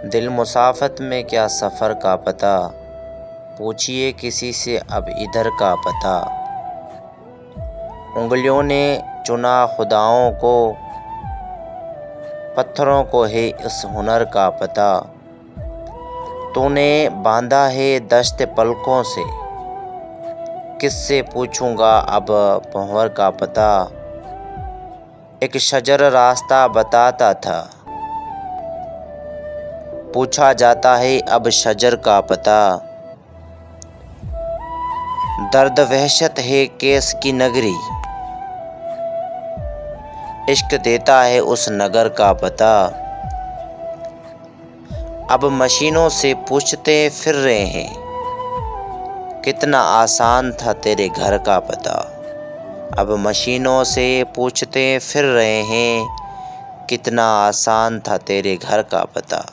दिल मुसाफत में क्या सफ़र का पता, पूछिए किसी से अब इधर का पता। उंगलियों ने चुना खुदाओं को, पत्थरों को है इस हुनर का पता। तूने बांधा है दश्त पलकों से, किससे पूछूंगा अब भंवर का पता। एक शजर रास्ता बताता था, पूछा जाता है अब शजर का पता। दर्द वहशत है केस की नगरी, इश्क देता है उस नगर का पता। अब मशीनों से पूछते फिर रहे हैं, कितना आसान था तेरे घर का पता। अब मशीनों से पूछते फिर रहे हैं, कितना आसान था तेरे घर का पता।